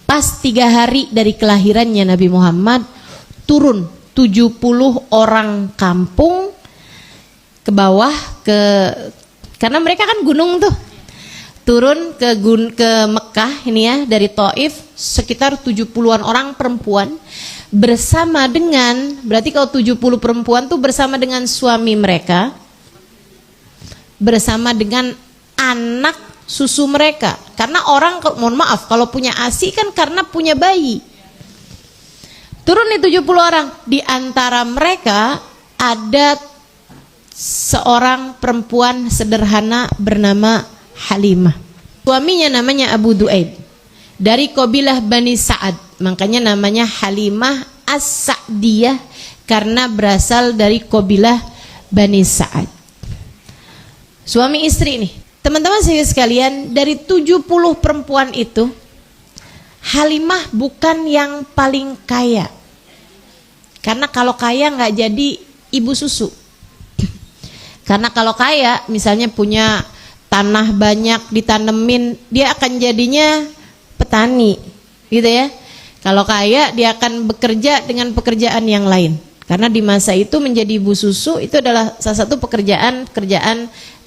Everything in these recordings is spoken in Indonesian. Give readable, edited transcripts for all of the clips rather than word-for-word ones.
Pas 3 hari dari kelahirannya Nabi Muhammad, turun 70 orang kampung ke bawah, karena mereka kan gunung tuh, turun ke Mekah ini ya, dari Taif sekitar 70-an orang perempuan bersama dengan, berarti kalau 70 perempuan tuh bersama dengan suami mereka, bersama dengan anak susu mereka. Karena orang, mohon maaf, kalau punya ASI kan karena punya bayi. Turun nih 70 orang. Di antara mereka ada seorang perempuan sederhana bernama Halimah. Suaminya namanya Abu Duaid, dari kabilah Bani Sa'ad. Makanya namanya Halimah As-Sa'diyah, karena berasal dari kabilah Bani Sa'ad. Suami istri nih. Teman-teman sekalian, dari 70 perempuan itu, Halimah bukan yang paling kaya. Karena kalau kaya nggak jadi ibu susu. Karena kalau kaya, misalnya punya tanah banyak ditanemin, dia akan jadinya petani, gitu ya. Kalau kaya, dia akan bekerja dengan pekerjaan yang lain. Karena di masa itu menjadi ibu susu itu adalah salah satu pekerjaan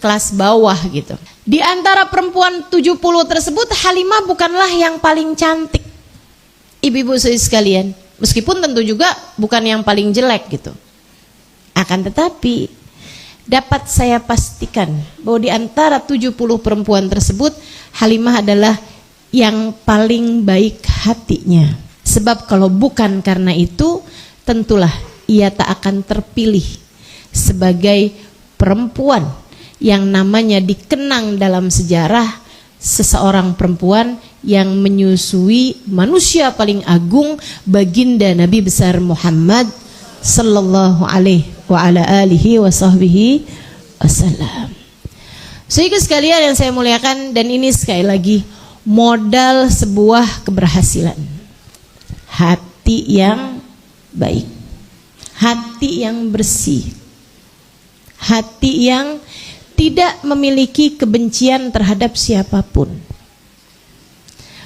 kelas bawah gitu. Di antara perempuan 70 tersebut, Halimah bukanlah yang paling cantik, ibu-ibu sekalian. Meskipun tentu juga bukan yang paling jelek gitu. Akan tetapi dapat saya pastikan bahwa di antara 70 perempuan tersebut, Halimah adalah yang paling baik hatinya. Sebab kalau bukan karena itu, tentulah ia tak akan terpilih sebagai perempuan yang namanya dikenang dalam sejarah, seseorang perempuan yang menyusui manusia paling agung, baginda Nabi besar Muhammad sallallahu alaihi wa ala alihi wa sahbihi wasallam. Sehingga sekalian yang saya muliakan, dan ini sekali lagi modal sebuah keberhasilan, hati yang baik, hati yang bersih, hati yang tidak memiliki kebencian terhadap siapapun.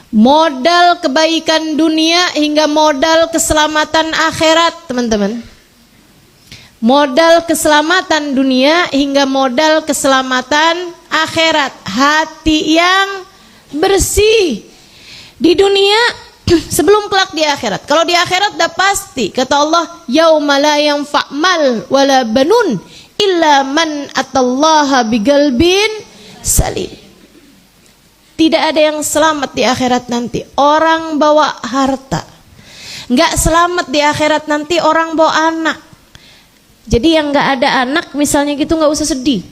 Modal kebaikan dunia hingga modal keselamatan akhirat, teman-teman. Modal keselamatan dunia hingga modal keselamatan akhirat, hati yang bersih di dunia sebelum kelak di akhirat. Kalau di akhirat dah pasti, kata Allah, yauma la yanfa' mal wala banun illa man atallaha biqalbin salim. Tidak ada yang selamat di akhirat nanti orang bawa harta. Enggak selamat di akhirat nanti orang bawa anak. Jadi yang enggak ada anak misalnya gitu, enggak usah sedih.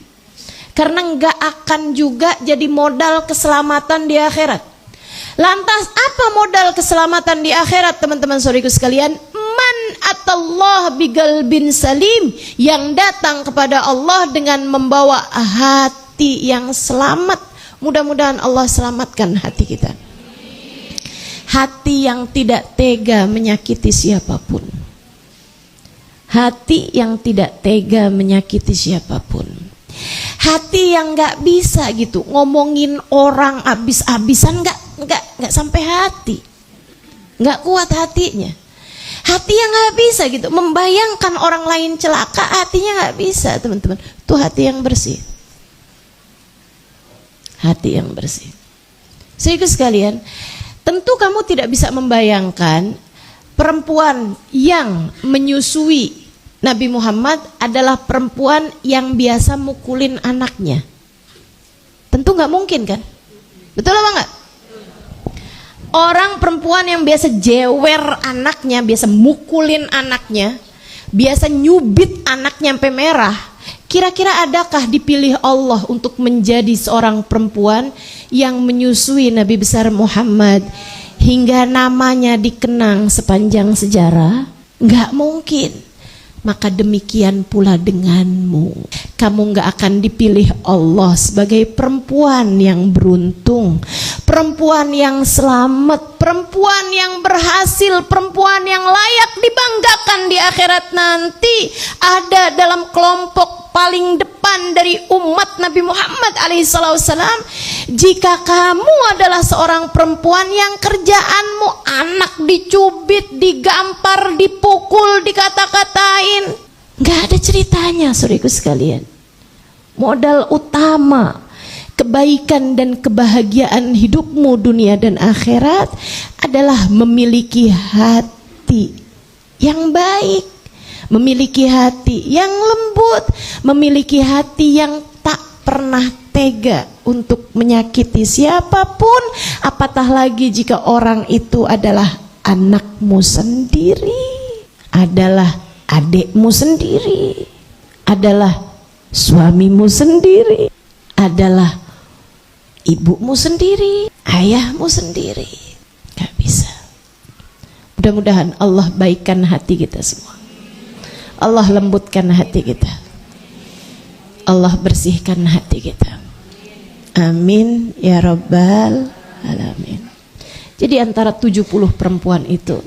Karena enggak akan juga jadi modal keselamatan di akhirat. Lantas apa modal keselamatan di akhirat, teman-teman saudariku sekalian? Man atallah biqalbin salim, yang datang kepada Allah dengan membawa hati yang selamat. Mudah-mudahan Allah selamatkan hati kita. Hati yang tidak tega menyakiti siapapun. Hati yang tidak tega menyakiti siapapun. Hati yang nggak bisa gitu ngomongin orang abis-abisan, nggak sampai hati, nggak kuat hatinya. Hati yang nggak bisa gitu membayangkan orang lain celaka, hatinya nggak bisa, teman-teman. Itu hati yang bersih. Hati yang bersih. Sehingga sekalian, tentu kamu tidak bisa membayangkan perempuan yang menyusui Nabi Muhammad adalah perempuan yang biasa mukulin anaknya. Tentu nggak mungkin kan? Betul apa nggak? Orang perempuan yang biasa jewer anaknya, biasa mukulin anaknya, biasa nyubit anaknya sampai merah. Kira-kira adakah dipilih Allah untuk menjadi seorang perempuan yang menyusui Nabi besar Muhammad hingga namanya dikenang sepanjang sejarah? Nggak mungkin. Maka demikian pula denganmu. Kamu nggak akan dipilih Allah sebagai perempuan yang beruntung, perempuan yang selamat, perempuan yang berhasil, perempuan yang layak dibanggakan di akhirat nanti. Ada dalam kelompok paling depan dari umat Nabi Muhammad alaihissalam, jika kamu adalah seorang perempuan yang kerjaanmu anak dicubit, digampar, dipukul, dikata-katain, nggak ada ceritanya, saudaraku sekalian. Modal utama kebaikan dan kebahagiaan hidupmu dunia dan akhirat adalah memiliki hati yang baik, memiliki hati yang lembut, memiliki hati yang tak pernah tega untuk menyakiti siapapun, apatah lagi jika orang itu adalah anakmu sendiri, adalah adikmu sendiri, adalah suamimu sendiri, adalah ibumu sendiri, ayahmu sendiri. Gak bisa. Mudah-mudahan Allah baikkan hati kita semua, Allah lembutkan hati kita, Allah bersihkan hati kita. Amin ya rabbal alamin. Jadi antara 70 perempuan itu,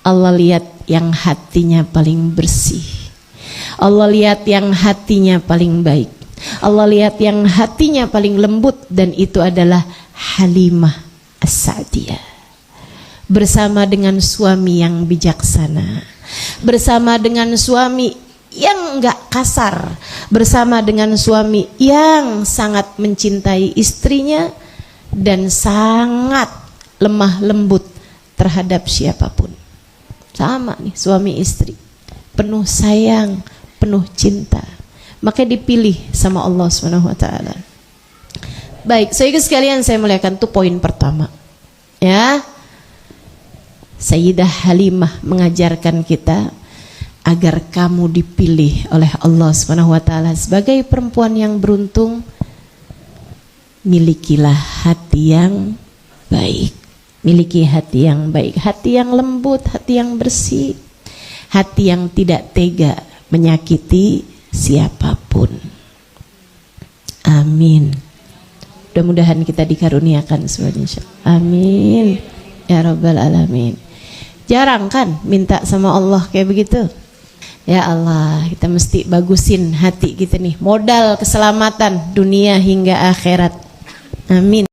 Allah lihat yang hatinya paling bersih, Allah lihat yang hatinya paling baik, Allah lihat yang hatinya paling lembut, dan itu adalah Halimah As-Sa'diyah. Bersama dengan suami yang bijaksana, bersama dengan suami yang enggak kasar, bersama dengan suami yang sangat mencintai istrinya dan sangat lemah lembut terhadap siapapun. Sama nih suami istri, penuh sayang, penuh cinta. Maka dipilih sama Allah SWT. Baik, saudara sekalian, saya muliakan, itu poin pertama. Ya, Sayyidah Halimah mengajarkan kita agar kamu dipilih oleh Allah SWT sebagai perempuan yang beruntung. Milikilah hati yang baik, miliki hati yang baik, hati yang lembut, hati yang bersih, hati yang tidak tega menyakiti siapapun. Amin. Mudah-mudahan kita dikaruniakan semuanya, insyaallah. Amin ya rabbal alamin. Jarang kan minta sama Allah kayak begitu. Ya Allah, kita mesti bagusin hati kita nih, modal keselamatan dunia hingga akhirat. Amin.